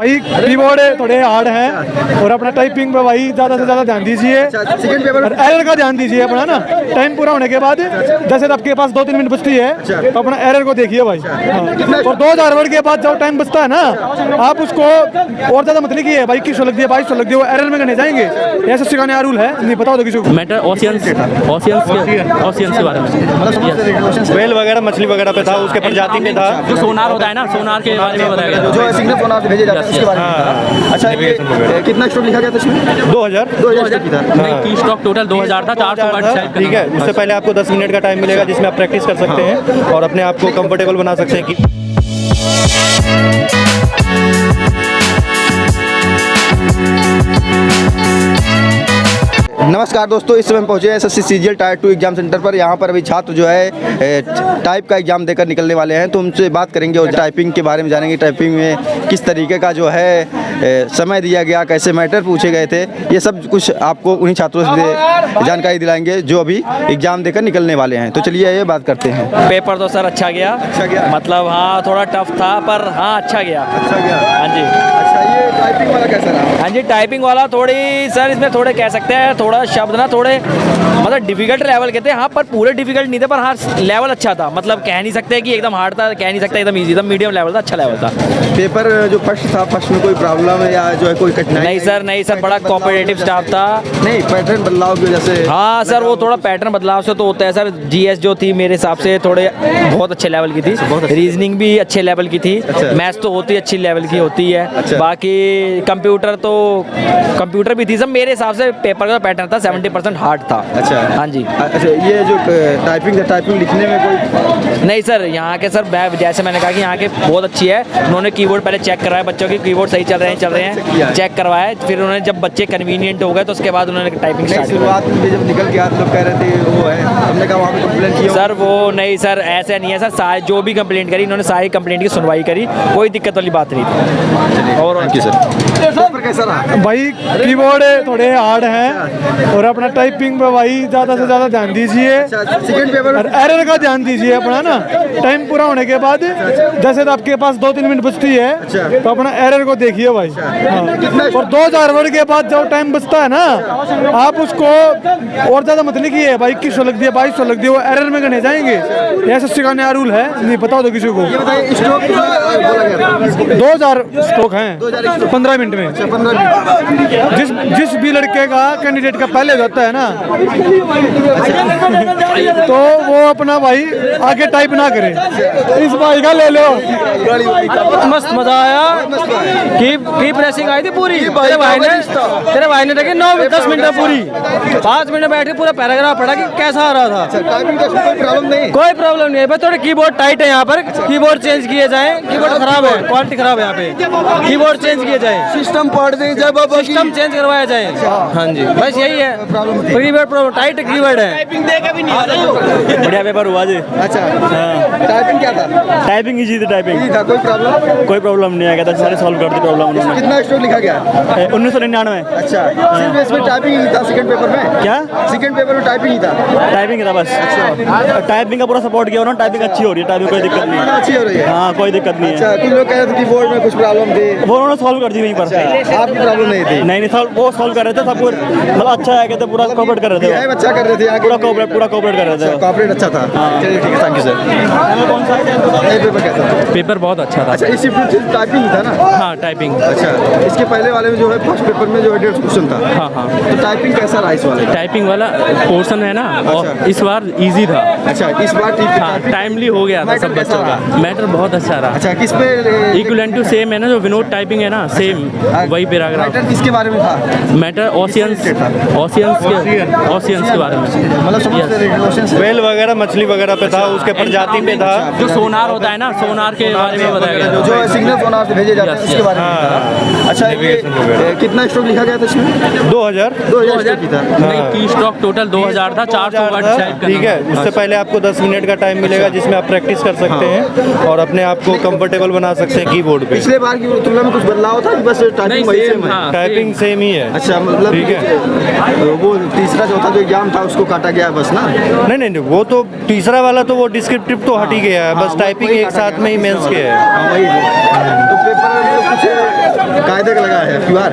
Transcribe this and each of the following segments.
भाई कीबोर्ड थोड़े हार्ड हैं और अपना टाइपिंग पे भाई ज़्यादा से ज़्यादा ध्यान दीजिए। सेकंड पेपर और एरर का ध्यान दीजिए अपना ना, टाइम पूरा होने के बाद जैसे आपके पास 2-3 मिनट बचती है तो अपना एरर को देखिए भाई। और 2000 वर्ड के बाद जब टाइम बचता है ना, आप उसको और ज़्यादा मत लिखिए भाई, 2100 लग दिया 2200 लग दिया, वो एरर में करने जाएंगे। ऐसा सिखाने का रूल है, नहीं पता होता किसी को। मैटर ओशियंस के बारे में, वेल वगैरह मछली वगैरह पे था, उसके प्रजाति पे था। जो सोनार होता है ना, सोनार के बारे में बताया गया। जो सिग्नल सोनार से भेजे जाते हैं उसके बारे में। अच्छा, ये कितना स्टॉक लिखा गया था इसमें? 2000 स्टॉक की था। नहीं, की स्टॉक टोटल 2000 था, 400 वर्ड शायद। ठीक है, उससे पहले आपको 10 मिनट का टाइम मिलेगा जिसमें आप प्रैक्टिस कर सकते हैं और अपने आप को कंफर्टेबल बना सकते हैं कि नमस्कार दोस्तों, इस समय हम पहुंचे हैं SSC CGL tyre 2 exam centre पर। यहाँ पर अभी छात्र जो है टाइप का एग्जाम देकर निकलने वाले हैं, तो उनसे बात करेंगे और टाइपिंग के बारे में जानेंगे। टाइपिंग में किस तरीके का जो है समय दिया गया, कैसे मैटर पूछे गए थे, ये सब कुछ आपको उन्हीं छात्रों से जानकारी दिलाएंगे जो अभी एग्जाम देकर निकलने वाले हैं। तो चलिए ये बात करते हैं। पेपर तो सर अच्छा गया। मतलब हाँ, थोड़ा टफ था पर हाँ अच्छा गया। हाँ जी। अच्छा, ये टाइपिंग वाला कैसा रहा? हाँ जी, टाइपिंग वाला थोड़ी सर इसमें थोड़े कह सकते हैं, थोड़ा शब्द ना थोड़े मतलब डिफिकल्ट लेवल के थे। हाँ, पर पूरे डिफिकल्ट नहीं थे, पर हाँ लेवल अच्छा था। मतलब कह नहीं सकते कि एकदम हार्ड था, कह नहीं सकते एकदम इजी था, मीडियम लेवल था, अच्छा लेवल था। पेपर जो फर्स्ट था, फर्स्ट में कोई प्रॉब्लम है या जो है कोई कठिनाई? नहीं सर, बड़ा कोऑपरेटिव स्टाफ था। नहीं, पैटर्न बदलाव की वजह से? हाँ सर, वो थोड़ा पैटर्न बदलाव से तो होता है सर। जीएस जो थी मेरे हिसाब से थोड़े बहुत अच्छे लेवल की थी, रीजनिंग भी अच्छे लेवल की थी, मैथ्स तो होती अच्छी लेवल की होती है। बाकी कंप्यूटर भी थी सब। मेरे हिसाब से पेपर का पैटर्न था 70% हार्ड था। अच्छा, हाँ जी। अच्छा, ये जो टाइपिंग लिखने में कोई? नहीं सर, यहाँ के सर जैसे मैंने कहा कि यहाँ के बहुत अच्छी है। उन्होंने कीबोर्ड पहले चेक कराया, बच्चों के कीबोर्ड सही चल रहे हैं, चेक करवाया। फिर उन्होंने जब बच्चे कन्वीनियंट हो गए तो उसके बाद उन्होंने टाइपिंग स्टार्ट की। शुरुआत में जब निकल गया तो लोग कह रहे थे वो है, हमने कहा वहाँ पे कंप्लेंट की सर? वो नहीं सर, ऐसा नहीं है सर। सारे जो भी कंप्लेंट करी इन्होंने, सारी कंप्लेंट की सुनवाई करी, कोई दिक्कत वाली बात नहीं थी। और थैंक यू सर। कैसा रहा? भाई कीबोर्ड थोड़े हार्ड हैं और अपना टाइपिंग पे भाई ज़्यादा से ज़्यादा ध्यान दीजिए। सेकंड पेपर और एरर का ध्यान दीजिए अपना ना, टाइम पूरा होने के बाद जैसे आपके पास 2-3 मिनट बचती है तो अपना एरर को देखिए भाई। हाँ। और 2000 वर्ड के बाद जब टाइम बचता है ना, आप उसको और ज़्यादा मत लिखिए भाई, 2100 लग दिया 2200 लग दिया, वो एरर में करने जाएंगे। ऐसा सिखाने का रूल है, नहीं पता होता किसी को। 2000 स्ट्रोक हैं 15 मिनट में। 15 मिनट। जिस भी लड़के का कैंडिडेट का पहले जाता है ना, तो वो अपना भाई आगे टाइप ना करे। इस भाई का ले लो। मस्त मजा आया। की प्रेसिंग आई थी पूरी। तेरे भाई ने देखी 9-10 मिनट में पूरी 5 मिनट बैठ के पूरा पैराग्राफ पढ़ा कि कैसा आ रहा था। कोई प्रॉब्लम नहीं है, बस थोड़े कीबोर्ड टाइट है यहाँ पर। कीबोर्ड चेंज किए जाए, कीबोर्ड खराब है, क्वालिटी खराब है यहाँ पे। कीबोर्ड चेंज किए जाए, सिस्टम पढ़ दें, सिस्टम चेंज करवाया जाए। हाँ जी, बस यही है। कीबोर्ड प्रॉब्लम, टाइट कीबोर्ड है। बढ़िया पेपर हुआ जी। अच्छा, टाइपिंग क्या था? टाइपिंग इजी थी। टाइपिंग था, कोई प्रॉब्लम नहीं आया था, सारे सॉल्व कर दी प्रॉब्लम उन्होंने। कितना स्ट्रोक लिखा गया? 1999। अच्छा, सिर्फ इसमें टाइपिंग ही था सेकंड पेपर में? क्या सेकंड पेपर में टाइपिंग ही था? टाइपिंग था बस। अच्छा, टाइपिंग का पूरा सपोर्ट किया उन्होंने। टाइपिंग अच्छी हो रही है, टाइपिंग कोई दिक्कत नहीं है। अच्छी हो रही है? हाँ, कोई दिक्कत नहीं है। अच्छा, कुछ लोग कह रहे थे कि बोर्ड में कुछ प्रॉब्लम थी, वो उन्होंने सॉल्व कर दी वहीं पर। आपकी प्रॉब्लम नहीं थी? नहीं, वो सॉल्व कर रहे थे सब कुछ। मतलब अच्छा है, कहते पूरा कोऑपरेट कर रहे थे। अच्छा कर रहे थे, पूरा कोऑपरेट कर रहे थे। कोऑपरेट अच्छा था। चलिए ठीक है, थैंक यू सर। पेपर कैसा था? पेपर बहुत अच्छा था। अच्छा, इसी टाइपिंग था ना? हाँ, टाइपिंग। अच्छा, इसके पहले वाले में जो है फर्स्ट पेपर में जो है 150 क्वेश्चन था। हाँ। तो टाइपिंग कैसा रहा इस वाले? टाइपिंग वाला पोर्शन है ना, और इस बार इजी था। अच्छा, इस बार टाइमली हो गया था सब बच्चों का। मैटर बहुत अच्छा रहा। अच्छा, किस पे? इक्विवेलेंट टू सेम है ना, जो विनोद टाइपिंग है ना, सेम वही पैराग्राफ। मैटर किसके बारे में था? मैटर ओशियंस के बारे में। मतलब वेल वगैरह मछली वगैरह पे था, उसके प्रजाति पे था। जो सोनार होता है ना, सोनार के बारे में बताया गया। जो सिग्नल सोनार से भेजे जाते हैं उसके बारे में। अच्छा, ये कितना स्ट्रोक लिखा गया था इसमें? 2000 स्ट्रोक की था। नहीं, की स्टॉक टोटल 2000 था, 400 वर्ड शायद। ठीक है, उससे पहले आपको 10 मिनट का टाइम मिलेगा जिसमें आप प्रैक्टिस कर सकते हैं और अपने आप को कंफर्टेबल बना सकते हैं कीबोर्ड पे। पिछले बार की तुलना में कुछ बदलाव था कि बस टाइपिंग वही सेम है? टाइपिंग सेम ही है। अच्छा, मतलब ठीक है। वो तीसरा चौथा जो एग्जाम था उसको काटा गया बस ना? नहीं, वो तो तीसरा वाला तो वो डिस्क्रिप्टिव तो हट ही गया है, बस टाइपिंग एक साथ में ही मेंस के है। वही है। तो पेपर कुछ कायदे का लगा है आपकी बार?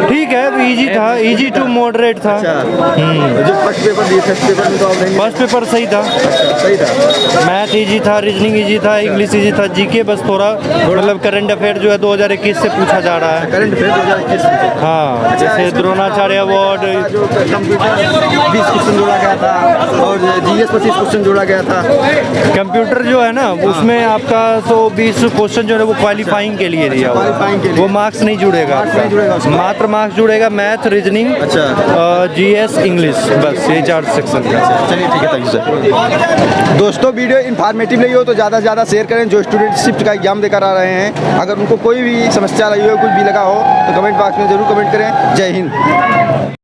ठीक है, इजी था, इजी टू मॉडरेट था। जो फर्स्ट पेपर दिए, फर्स्ट पेपर में तो आप नहीं। फर्स्ट पेपर सही था, सही था। मैथ इजी था, रीजनिंग इजी था, इंग्लिश इजी था, जीके बस थोड़ा मतलब करंट अफेयर जो है 2021 से पूछा जा रहा है। करंट अफेयर 2021 हाँ, जैसे द्रोणाचार्य अवार्ड, जो कंप्यूटर 20 क्वेश्चन जोड़ा गया था और जीएस 25 क्वेश्चन जोड़ा गया था। कंप्यूटर जो है ना उसमें आपका 120 क्वेश्चन जो है वो क्वालिफाइंग के लिए दिया हुआ क्वालिफाइंग के है, लिए। वो मार्क्स नहीं जुड़ेगा मार्क्स नहीं जुड़ेगा आपका। उसका। मात्र मार्क्स जुड़ेगा मैथ, रीजनिंग, जीएस, इंग्लिश, बस ये 4 सेक्शन का। चलिए ठीक है, थैंक यू सर। दोस्तों वीडियो इन्फॉर्मेटिव लगी हो तो ज़्यादा से ज़्यादा शेयर करें। जो स्टूडेंटशिप का एग्जाम देकर आ रहे हैं, अगर उनको कोई भी समस्या लगी हो, कुछ भी लगा हो तो कमेंट बॉक्स में ज़रूर कमेंट करें। जय हिंद।